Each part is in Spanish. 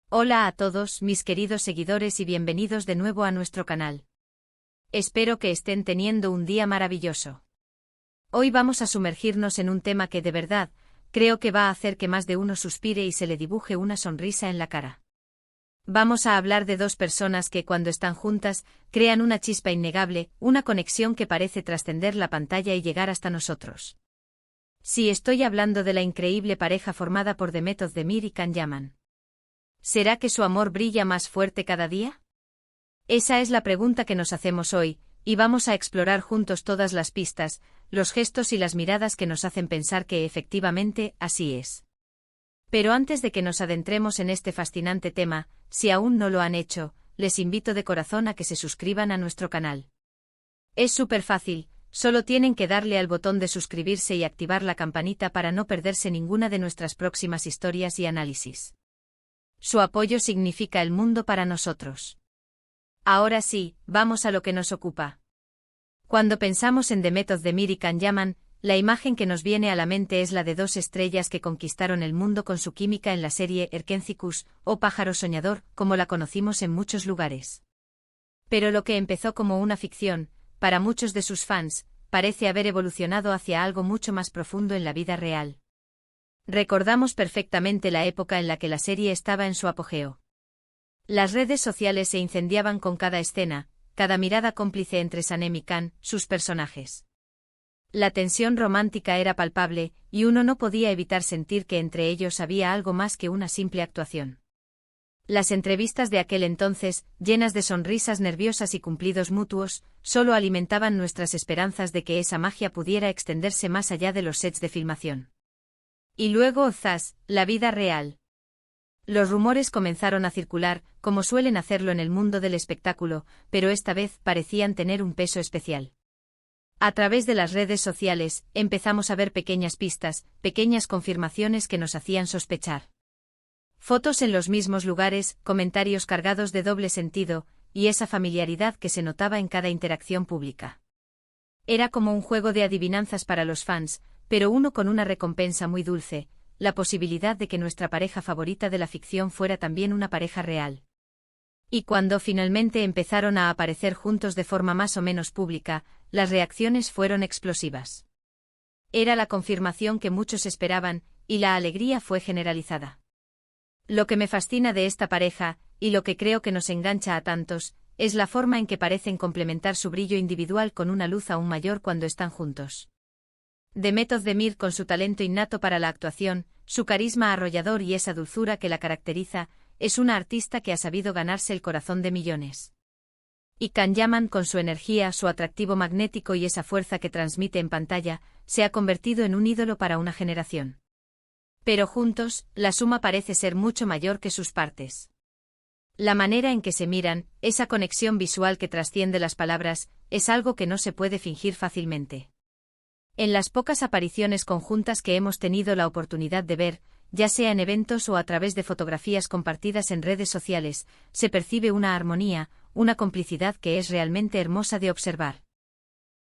Hola a todos, mis queridos seguidores y bienvenidos de nuevo a nuestro canal. Espero que estén teniendo un día maravilloso. Hoy vamos a sumergirnos en un tema que de verdad, creo que va a hacer que más de uno suspire y se le dibuje una sonrisa en la cara. Vamos a hablar de dos personas que cuando están juntas, crean una chispa innegable, una conexión que parece trascender la pantalla y llegar hasta nosotros. Sí, estoy hablando de la increíble pareja formada por Demet Özdemir y Can Yaman. ¿Será que su amor brilla más fuerte cada día? Esa es la pregunta que nos hacemos hoy, y vamos a explorar juntos todas las pistas, los gestos y las miradas que nos hacen pensar que efectivamente así es. Pero antes de que nos adentremos en este fascinante tema, si aún no lo han hecho, les invito de corazón a que se suscriban a nuestro canal. Es súper fácil, solo tienen que darle al botón de suscribirse y activar la campanita para no perderse ninguna de nuestras próximas historias y análisis. Su apoyo significa el mundo para nosotros. Ahora sí, vamos a lo que nos ocupa. Cuando pensamos en Demet Özdemir y Can Yaman, la imagen que nos viene a la mente es la de dos estrellas que conquistaron el mundo con su química en la serie Erkenci Kuş, o Pájaro Soñador, como la conocimos en muchos lugares. Pero lo que empezó como una ficción, para muchos de sus fans, parece haber evolucionado hacia algo mucho más profundo en la vida real. Recordamos perfectamente la época en la que la serie estaba en su apogeo. Las redes sociales se incendiaban con cada escena, cada mirada cómplice entre Sanem y Can, sus personajes. La tensión romántica era palpable, y uno no podía evitar sentir que entre ellos había algo más que una simple actuación. Las entrevistas de aquel entonces, llenas de sonrisas nerviosas y cumplidos mutuos, solo alimentaban nuestras esperanzas de que esa magia pudiera extenderse más allá de los sets de filmación. Y luego, zas, la vida real. Los rumores comenzaron a circular, como suelen hacerlo en el mundo del espectáculo, pero esta vez parecían tener un peso especial. A través de las redes sociales, empezamos a ver pequeñas pistas, pequeñas confirmaciones que nos hacían sospechar. Fotos en los mismos lugares, comentarios cargados de doble sentido, y esa familiaridad que se notaba en cada interacción pública. Era como un juego de adivinanzas para los fans, pero uno con una recompensa muy dulce, la posibilidad de que nuestra pareja favorita de la ficción fuera también una pareja real. Y cuando finalmente empezaron a aparecer juntos de forma más o menos pública, las reacciones fueron explosivas. Era la confirmación que muchos esperaban, y la alegría fue generalizada. Lo que me fascina de esta pareja, y lo que creo que nos engancha a tantos, es la forma en que parecen complementar su brillo individual con una luz aún mayor cuando están juntos. Demet Özdemir, con su talento innato para la actuación, su carisma arrollador y esa dulzura que la caracteriza, es una artista que ha sabido ganarse el corazón de millones. Y Can Yaman, con su energía, su atractivo magnético y esa fuerza que transmite en pantalla, se ha convertido en un ídolo para una generación. Pero juntos, la suma parece ser mucho mayor que sus partes. La manera en que se miran, esa conexión visual que trasciende las palabras, es algo que no se puede fingir fácilmente. En las pocas apariciones conjuntas que hemos tenido la oportunidad de ver, ya sea en eventos o a través de fotografías compartidas en redes sociales, se percibe una armonía, una complicidad que es realmente hermosa de observar.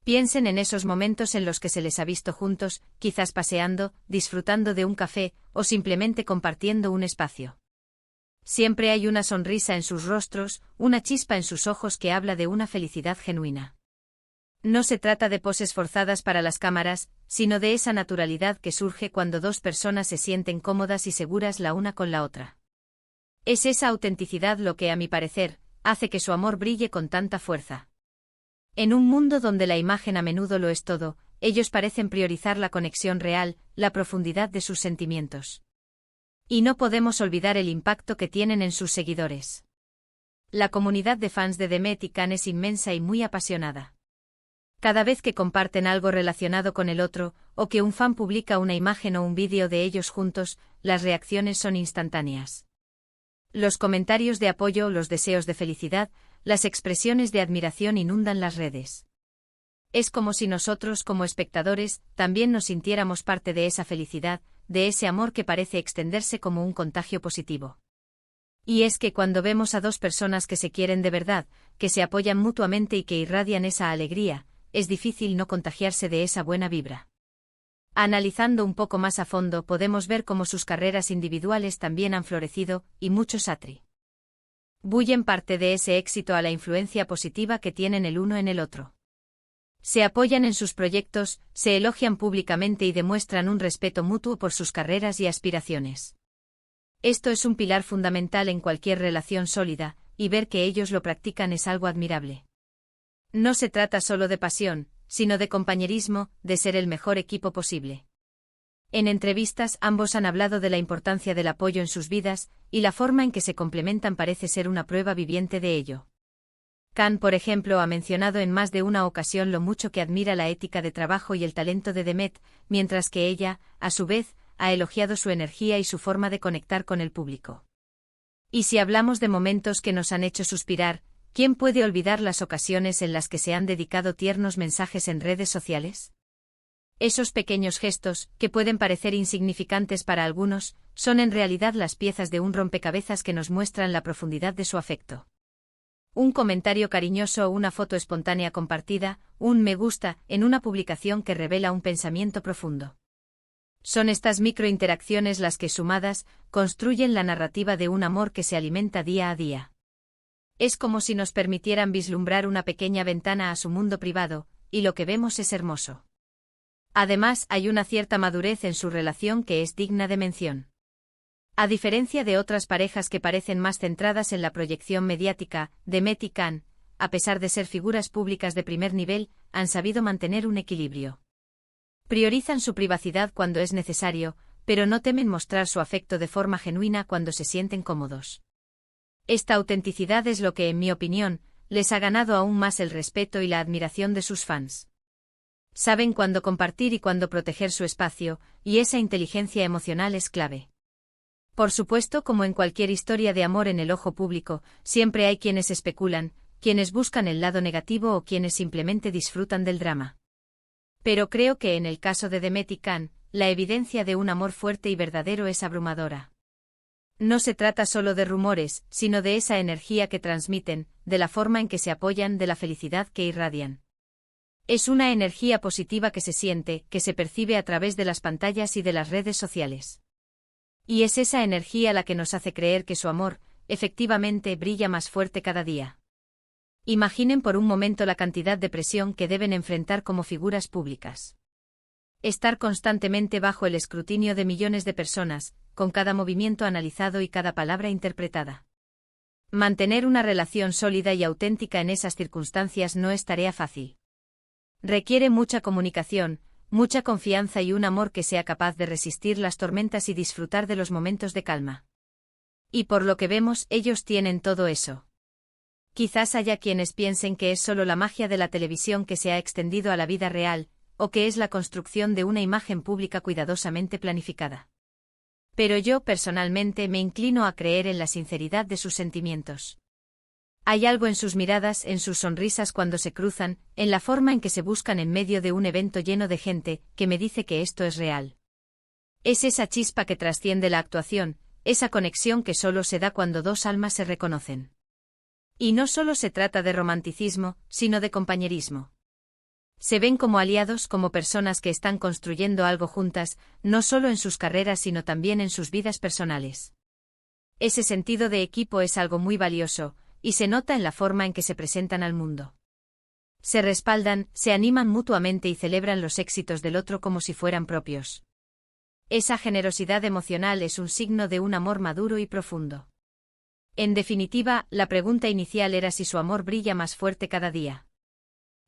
Piensen en esos momentos en los que se les ha visto juntos, quizás paseando, disfrutando de un café, o simplemente compartiendo un espacio. Siempre hay una sonrisa en sus rostros, una chispa en sus ojos que habla de una felicidad genuina. No se trata de poses forzadas para las cámaras, sino de esa naturalidad que surge cuando dos personas se sienten cómodas y seguras la una con la otra. Es esa autenticidad lo que, a mi parecer, hace que su amor brille con tanta fuerza. En un mundo donde la imagen a menudo lo es todo, ellos parecen priorizar la conexión real, la profundidad de sus sentimientos. Y no podemos olvidar el impacto que tienen en sus seguidores. La comunidad de fans de Demet y Can es inmensa y muy apasionada. Cada vez que comparten algo relacionado con el otro, o que un fan publica una imagen o un vídeo de ellos juntos, las reacciones son instantáneas. Los comentarios de apoyo, los deseos de felicidad, las expresiones de admiración inundan las redes. Es como si nosotros, como espectadores, también nos sintiéramos parte de esa felicidad, de ese amor que parece extenderse como un contagio positivo. Y es que cuando vemos a dos personas que se quieren de verdad, que se apoyan mutuamente y que irradian esa alegría, es difícil no contagiarse de esa buena vibra. Analizando un poco más a fondo podemos ver cómo sus carreras individuales también han florecido, y muchos atribuyen parte de ese éxito a la influencia positiva que tienen el uno en el otro. Se apoyan en sus proyectos, se elogian públicamente y demuestran un respeto mutuo por sus carreras y aspiraciones. Esto es un pilar fundamental en cualquier relación sólida, y ver que ellos lo practican es algo admirable. No se trata solo de pasión, sino de compañerismo, de ser el mejor equipo posible. En entrevistas ambos han hablado de la importancia del apoyo en sus vidas, y la forma en que se complementan parece ser una prueba viviente de ello. Khan, por ejemplo, ha mencionado en más de una ocasión lo mucho que admira la ética de trabajo y el talento de Demet, mientras que ella, a su vez, ha elogiado su energía y su forma de conectar con el público. Y si hablamos de momentos que nos han hecho suspirar, ¿quién puede olvidar las ocasiones en las que se han dedicado tiernos mensajes en redes sociales? Esos pequeños gestos, que pueden parecer insignificantes para algunos, son en realidad las piezas de un rompecabezas que nos muestran la profundidad de su afecto. Un comentario cariñoso o una foto espontánea compartida, un me gusta, en una publicación que revela un pensamiento profundo. Son estas microinteracciones las que, sumadas, construyen la narrativa de un amor que se alimenta día a día. Es como si nos permitieran vislumbrar una pequeña ventana a su mundo privado, y lo que vemos es hermoso. Además, hay una cierta madurez en su relación que es digna de mención. A diferencia de otras parejas que parecen más centradas en la proyección mediática, Demet y Khan, a pesar de ser figuras públicas de primer nivel, han sabido mantener un equilibrio. Priorizan su privacidad cuando es necesario, pero no temen mostrar su afecto de forma genuina cuando se sienten cómodos. Esta autenticidad es lo que, en mi opinión, les ha ganado aún más el respeto y la admiración de sus fans. Saben cuándo compartir y cuándo proteger su espacio, y esa inteligencia emocional es clave. Por supuesto, como en cualquier historia de amor en el ojo público, siempre hay quienes especulan, quienes buscan el lado negativo o quienes simplemente disfrutan del drama. Pero creo que en el caso de Demet y Khan, la evidencia de un amor fuerte y verdadero es abrumadora. No se trata solo de rumores, sino de esa energía que transmiten, de la forma en que se apoyan, de la felicidad que irradian. Es una energía positiva que se siente, que se percibe a través de las pantallas y de las redes sociales. Y es esa energía la que nos hace creer que su amor, efectivamente, brilla más fuerte cada día. Imaginen por un momento la cantidad de presión que deben enfrentar como figuras públicas. Estar constantemente bajo el escrutinio de millones de personas, con cada movimiento analizado y cada palabra interpretada. Mantener una relación sólida y auténtica en esas circunstancias no es tarea fácil. Requiere mucha comunicación, mucha confianza y un amor que sea capaz de resistir las tormentas y disfrutar de los momentos de calma. Y por lo que vemos, ellos tienen todo eso. Quizás haya quienes piensen que es solo la magia de la televisión que se ha extendido a la vida real, o que es la construcción de una imagen pública cuidadosamente planificada. Pero yo personalmente me inclino a creer en la sinceridad de sus sentimientos. Hay algo en sus miradas, en sus sonrisas cuando se cruzan, en la forma en que se buscan en medio de un evento lleno de gente, que me dice que esto es real. Es esa chispa que trasciende la actuación, esa conexión que solo se da cuando dos almas se reconocen. Y no solo se trata de romanticismo, sino de compañerismo. Se ven como aliados, como personas que están construyendo algo juntas, no solo en sus carreras sino también en sus vidas personales. Ese sentido de equipo es algo muy valioso, y se nota en la forma en que se presentan al mundo. Se respaldan, se animan mutuamente y celebran los éxitos del otro como si fueran propios. Esa generosidad emocional es un signo de un amor maduro y profundo. En definitiva, la pregunta inicial era si su amor brilla más fuerte cada día.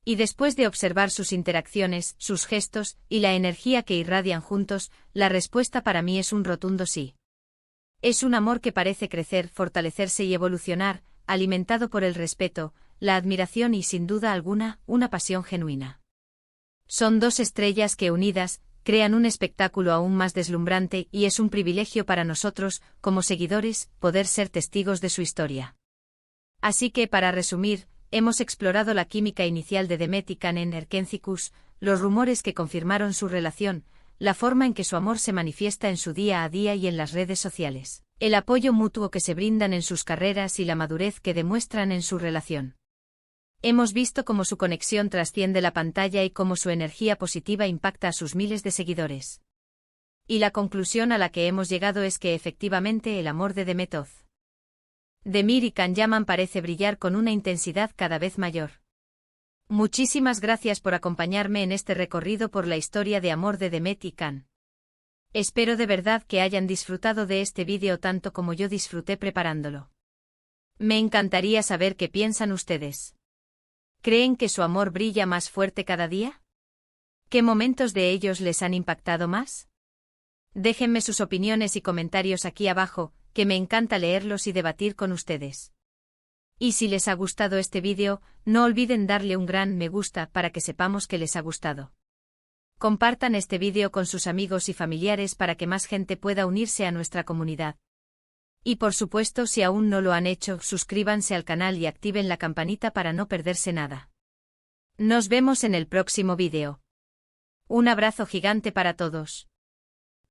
Y después de observar sus interacciones, sus gestos, y la energía que irradian juntos, la respuesta para mí es un rotundo sí. Es un amor que parece crecer, fortalecerse y evolucionar, alimentado por el respeto, la admiración y sin duda alguna, una pasión genuina. Son dos estrellas que unidas, crean un espectáculo aún más deslumbrante y es un privilegio para nosotros, como seguidores, poder ser testigos de su historia. Así que, para resumir, hemos explorado la química inicial de Demet y Khan en Erkentzikos, los rumores que confirmaron su relación, la forma en que su amor se manifiesta en su día a día y en las redes sociales, el apoyo mutuo que se brindan en sus carreras y la madurez que demuestran en su relación. Hemos visto cómo su conexión trasciende la pantalla y cómo su energía positiva impacta a sus miles de seguidores. Y la conclusión a la que hemos llegado es que efectivamente el amor de Demet Oz. Demir y Can Yaman parece brillar con una intensidad cada vez mayor. Muchísimas gracias por acompañarme en este recorrido por la historia de amor de Demet y Can. Espero de verdad que hayan disfrutado de este vídeo tanto como yo disfruté preparándolo. Me encantaría saber qué piensan ustedes. ¿Creen que su amor brilla más fuerte cada día? ¿Qué momentos de ellos les han impactado más? Déjenme sus opiniones y comentarios aquí abajo, que me encanta leerlos y debatir con ustedes. Y si les ha gustado este vídeo, no olviden darle un gran me gusta para que sepamos que les ha gustado. Compartan este vídeo con sus amigos y familiares para que más gente pueda unirse a nuestra comunidad. Y por supuesto, si aún no lo han hecho, suscríbanse al canal y activen la campanita para no perderse nada. Nos vemos en el próximo vídeo. Un abrazo gigante para todos.